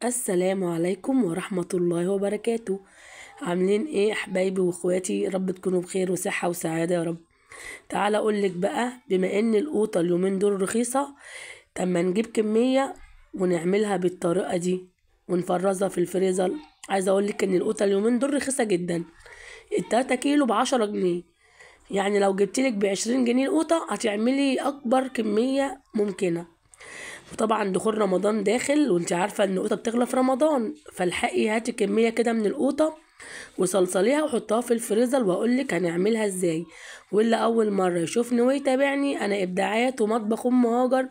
السلام عليكم ورحمة الله وبركاته. عاملين ايه يا حبايبي واخواتي؟ رب تكونوا بخير وصحة وسعادة يا رب. تعالى اقولك بقى، بما ان القوطة اليومين دول رخيصة، طب ما نجيب كمية ونعملها بالطريقة دي ونفرزها في الفريزر. عايزة اقولك ان القوطة اليومين دول رخيصة جدا، التلاتة كيلو ب10 جنيه. يعني لو جبتلك ب20 جنيه القوطة هتعملي اكبر كمية ممكنة. وطبعا دخول رمضان داخل وانت عارفة ان القوطة بتغلى في رمضان، فالحقي هاتي كمية كده من القوطة وصلصليها وحطها في الفريزر، واقولك هنعملها ازاي. واللي اول مرة يشوفني ويتابعني، انا ابداعات ومطبخ ام هاجر.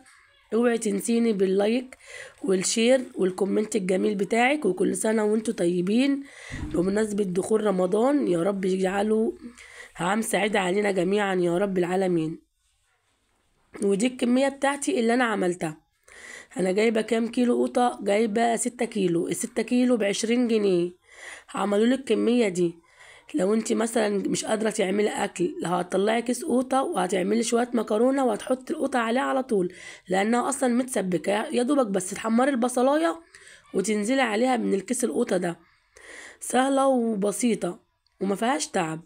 اوعي تنسيني باللايك والشير والكومنت الجميل بتاعك، وكل سنة وانتوا طيبين بمناسبة دخول رمضان، يا رب يجعله عام سعيد علينا جميعا يا رب العالمين. ودي الكمية بتاعتي اللي انا عملتها. انا جايبه كام كيلو قوطه؟ جايبه 6 كيلو، ال6 كيلو ب20 جنيه. عملوا لك الكميه دي. لو انت مثلا مش قادره تعملي اكل، لو هتطلعي كيس قوطه وهتعملي شويه مكرونه وهتحطي القوطه عليها على طول، لانها اصلا متسبكه، يا دوبك بس تحمري البصلايه وتنزلي عليها من الكيس القوطه ده. سهله وبسيطه وما فيهاش تعب.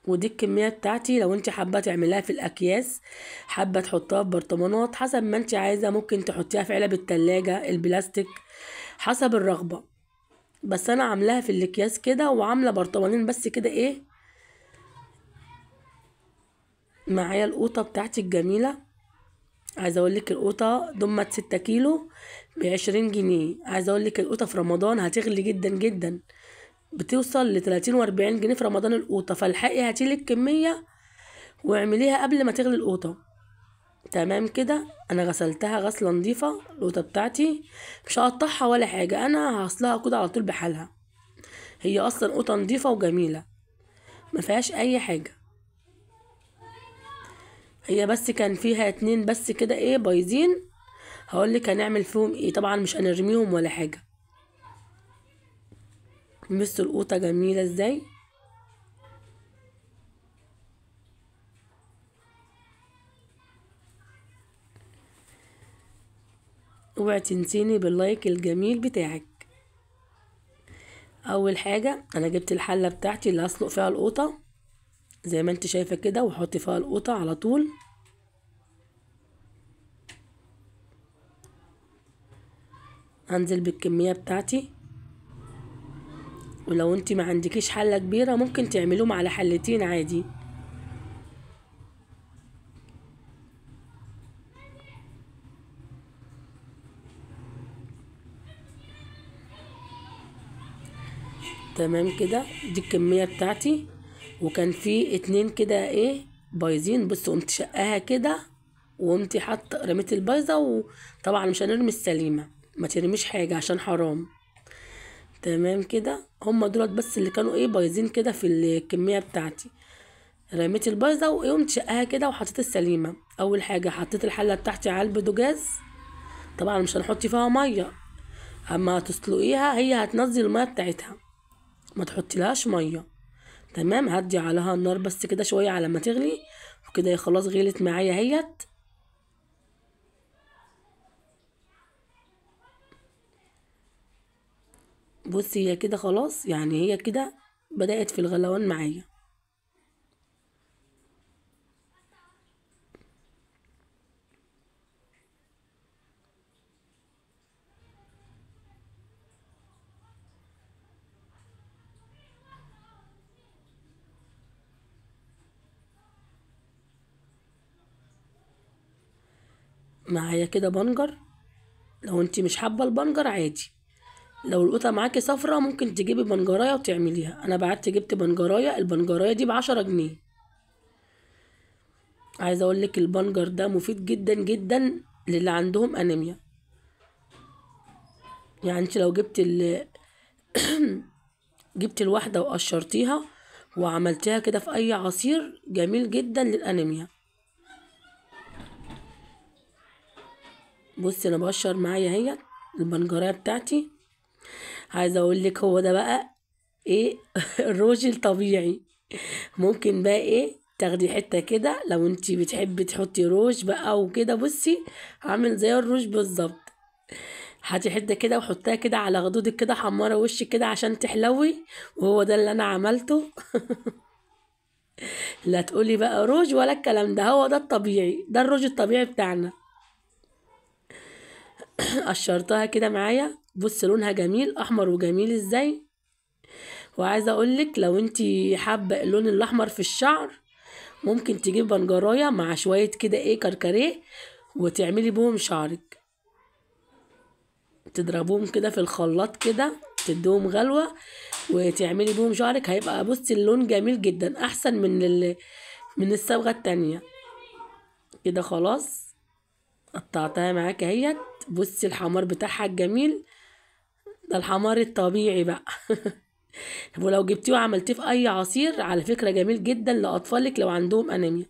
ودي الكمية بتاعتي. لو انت حابة تعمليها في الأكياس، حابة تحطها في برطمانات، حسب ما انت عايزة، ممكن تحطيها في علب التلاجة البلاستيك، حسب الرغبة. بس انا عاملاها في الأكياس كده، وعاملة برطمانين بس كده. ايه معايا القوطة بتاعتي الجميلة. عايزة اقولك القوطة ضمت 6 كيلو ب20 جنيه. عايزة اقولك القوطة في رمضان هتغلي جدا جدا، بتوصل ل30 و40 جنيه في رمضان القوطة. فالحقي هاتيلك كمية واعمليها قبل ما تغلي القوطة. تمام كده. انا غسلتها غسله نظيفه القوطه بتاعتي، مش هقطعها ولا حاجه، انا هغسلها كده على طول بحالها. هي اصلا قوطه نظيفه وجميله، ما فيهاش اي حاجه. هي بس كان فيها 2 بس كده ايه بايظين. هقولك هنعمل فيهم ايه، طبعا مش هنرميهم ولا حاجه. بصوا القوطه جميله ازاي. اوعي تنسيني باللايك الجميل بتاعك. اول حاجه انا جبت الحله بتاعتي اللي هسلق فيها القوطه، زي ما انت شايفه كده، وحطي فيها القوطه على طول. هنزل بالكميه بتاعتي. ولو انت ما عندكيش حلة كبيرة، ممكن تعملوهم على حلتين عادي. تمام كده. دي الكمية بتاعتي. وكان في 2 كده ايه بايظين، بص قمت شقاها كده، وقمت حاطه رميت البايظة. وطبعا مش هنرمي السليمة، ما ترميش حاجة عشان حرام. تمام كده. هما دولت بس اللي كانوا ايه بايظين كده في الكمية بتاعتي. رميت البايظة وقمت شقاها كده وحطيت السليمة. اول حاجة حطيت الحلة بتاعتي على البوتاجاز. طبعا مش هنحط فيها مية، اما تسلقيها هي هتنزل الميه بتاعتها، ما تحطيلهاش ميه. تمام. هدي عليها النار بس كده شويه على ما تغلي. وكده هي خلاص غلت معايا اهيت. بصي هي كده خلاص، يعني هي كده بدأت في الغلوان معايا. معايا كده بنجر. لو انتي مش حابه البنجر عادي، لو القطه معاكي صفرة ممكن تجيبي بنجرايه وتعمليها. انا بعت جبت بنجرايه، البنجرايه دي ب10 جنيه. عايزه اقولك البنجر ده مفيد جدا جدا للي عندهم انيميا. يعني انت لو جبت الواحدة وقشرتيها وعملتيها كده في أي عصير، جميل جدا للأنيميا. بصي أنا بقشر معايا هي البنجرية بتاعتي. عايزة أقولك هو ده بقى إيه الروج الطبيعي. ممكن بقى إيه تاخدي حتة كده لو انتي بتحبي تحطي روج بقى وكده، بصي عامل زي الروج بالظبط. هاتي حتة كده وحطها كده على خدودك كده، حمرة وشك كده عشان تحلوي. وهو ده اللي انا عملته. لا تقولي بقى روج ولا الكلام ده، هو ده الطبيعي، ده الروج الطبيعي بتاعنا. قشرتها كده معايا، بص لونها جميل احمر وجميل ازاي. وعايزه اقولك لو انتي حابه اللون الاحمر في الشعر، ممكن تجيب بنجرايه مع شويه كده ايه كركريه، وتعملي بهم شعرك. تضربوهم كده في الخلاط كده، تدوهم غلوه، وتعملي بهم شعرك. هيبقى بصي اللون جميل جدا، احسن من الصبغه التانية. كده خلاص قطعتها معاك اهيت. بصي الحمار بتاعها الجميل، ده الحمار الطبيعي بقى. ولو جبتيه وعملتيه في اي عصير على فكرة جميل جدا لاطفالك لو عندهم انيميا.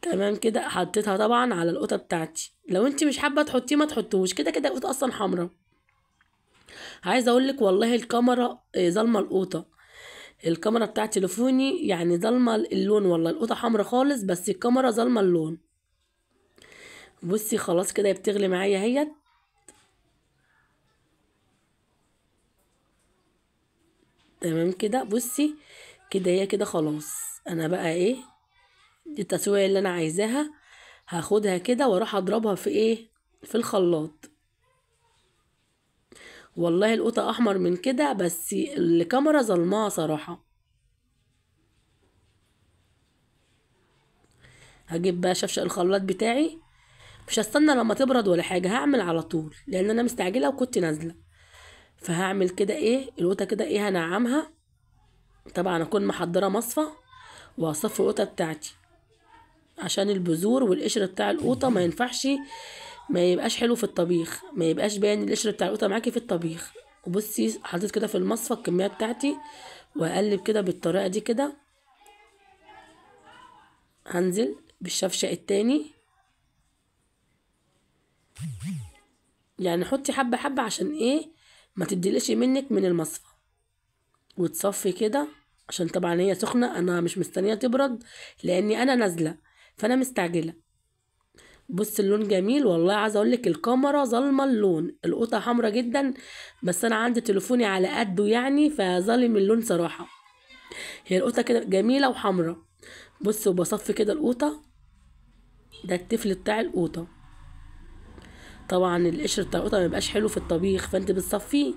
تمام كده، حطيتها طبعا على القطة بتاعتي. لو انت مش حابة تحطيه ما تحطوش، كده كده القطة اصلا حمرا. عايزة اقولك والله الكاميرا ظالمة القطة. الكاميرا بتاعت تليفوني يعني ظالمة اللون، والله القطة حمرا خالص بس الكاميرا ظالمة اللون. بصي خلاص كده بتغلي معايا اهيت. تمام كده بصي، كده هي كده خلاص. انا بقى ايه، دي التسوية اللي انا عايزاها. هاخدها كده واروح اضربها في ايه، في الخلاط. والله القطة احمر من كده بس الكاميرا ظلمها صراحة. هجيب بقى شفشق الخلاط بتاعي، مش هستنى لما تبرد ولا حاجة، هعمل على طول لان انا مستعجلة وكنت نازلة. فهعمل كده ايه القطة كده ايه، هنعمها. طبعا اكون محضرة مصفى، وهصفي القطة بتاعتي عشان البذور والقشر بتاع القوطة ما ينفعش، ما يبقاش حلو في الطبيخ، ما يبقاش باين القشر بتاع القوطة معاكي في الطبيخ. وبصي حطيت كده في المصفى الكمية بتاعتي، واقلب كده بالطريقة دي كده. هنزل بالشفشق التاني، يعني حطي حبة حبة عشان ايه، ما تديلش منك من المصفى. وتصفي كده عشان طبعا هي سخنة، انا مش مستنية تبرد لاني انا نازلة، فانا مستعجلة. بص اللون جميل والله، عايزه اقول لك الكاميرا ظالمه اللون، القطه حمرا جدا بس انا عندي تليفوني على قده يعني فظالم اللون صراحه. هي القطه كده جميله وحمرا. بص وبصفي كده القوطه، ده التفل بتاع القوطه. طبعا القشر بتاع القوطه ما يبقاش حلو في الطبيخ فانت بتصفيه.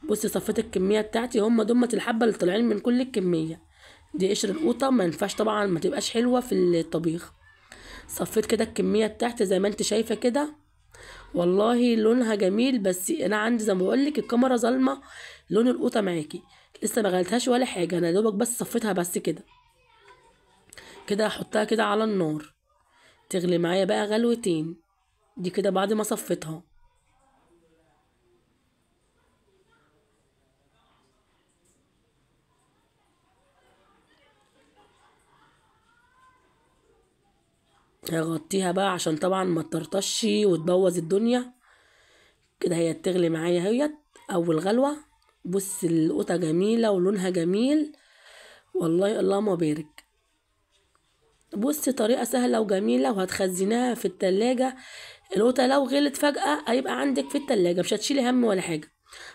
بصي صفيت الكميه بتاعتي، هم دمت الحبه اللي طالعين من كل الكميه. دي قشر القوطه، ما ينفعش طبعا ما تبقاش حلوه في الطبيخ. صفيت كده الكميه بتاعتي زي ما انت شايفه كده. والله لونها جميل بس انا عندي زي ما بقول لك الكاميرا ظالمه لون القوطه معاكي. لسه ما غليتهاش ولا حاجه، انا دوبك بس صفيتها بس كده. كده هحطها كده على النار تغلي معايا بقى غلوتين. دي كده بعد ما صفيتها. هغطيها بقى عشان طبعا ما تطرطش وتبوظ الدنيا. كده هي تغلي معايا اهيت اول غلوه. بص القوطه جميله ولونها جميل، والله اللهم بارك. بصي طريقة سهلة وجميلة وهتخزناها في التلاجة. القوطة لو غلت فجأة هيبقى عندك في التلاجة، مش هتشيلي هم ولا حاجة.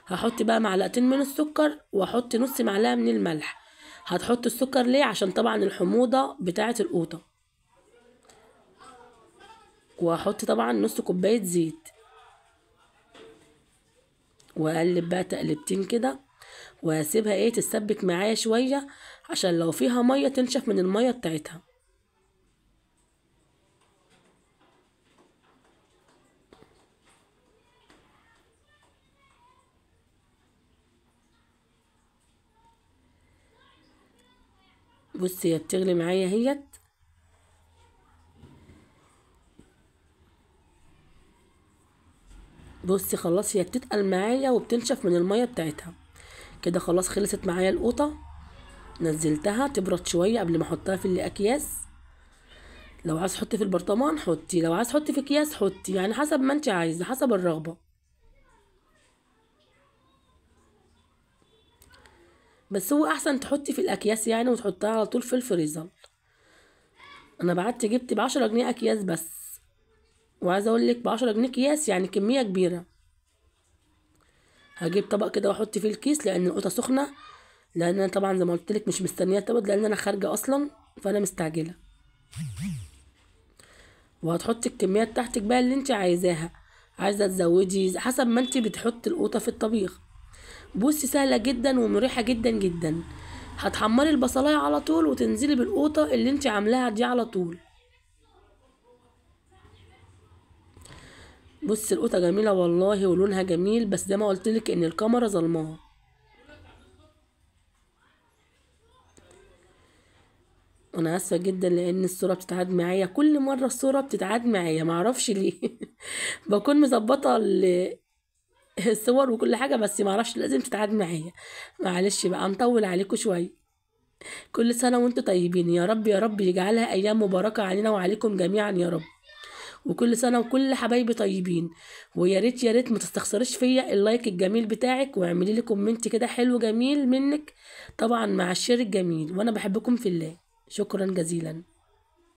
هحط بقى معلقتين من السكر واحط نص معلقة من الملح. هتحط السكر ليه؟ عشان طبعا الحموضة بتاعة القوطة. وهحط طبعا نص كوباية زيت، واقلب بقى تقلبتين كده، وهسيبها ايه تتسبك معايا شوية عشان لو فيها مية تنشف من المية بتاعتها. بصي هي بتغلي معايا اهيت. بصي خلاص هي بتتقل معايا وبتنشف من المية بتاعتها. كده خلاص خلصت معايا القوطة. نزلتها تبرد شوية قبل ما احطها في الاكياس. لو عايز تحطي في البرطمان حطي، لو عايز تحطي في اكياس حطي، يعني حسب ما انت عايزة حسب الرغبة. بس هو احسن تحطي في الاكياس يعني، وتحطها على طول في الفريزر. انا بعت جبت ب10 جنيه اكياس بس، وعايزه اقول لك ب10 جنيه اكياس يعني كميه كبيره. هجيب طبق كده واحط فيه الكيس لان القوطه سخنه، لان انا طبعا زي ما قلت لك مش مستنيه تبرد لان انا خارجه اصلا، فانا مستعجله. وهتحطي الكميه بتاعتك بقى اللي انت عايزاها، عايزه تزودي حسب ما انت بتحطي القوطه في الطبيخ. بصي سهله جدا ومريحه جدا جدا. هتحمري البصلايه على طول وتنزلي بالقوطه اللي انت عاملاها دي على طول. بصي القوطه جميله والله ولونها جميل، بس زي ما قلت لك ان الكاميرا ظلماها. انا اسفه جدا لان الصوره بتتعاد معايا كل مره، الصوره بتتعاد معايا معرفش ليه. بكون مظبطه الصور وكل حاجه، بس معرفش لازم تتعاد معايا. معلش بقى نطول عليكم شويه. كل سنه وانتم طيبين، يا رب يا رب يجعلها ايام مباركه علينا وعليكم جميعا يا رب. وكل سنه وكل حبايبي طيبين. ويا ريت يا ريت ما تستخسريش فيا اللايك الجميل بتاعك، واعملي لي كومنت كده حلو جميل منك، طبعا مع الشير الجميل، وانا بحبكم في الله. شكرا جزيلا.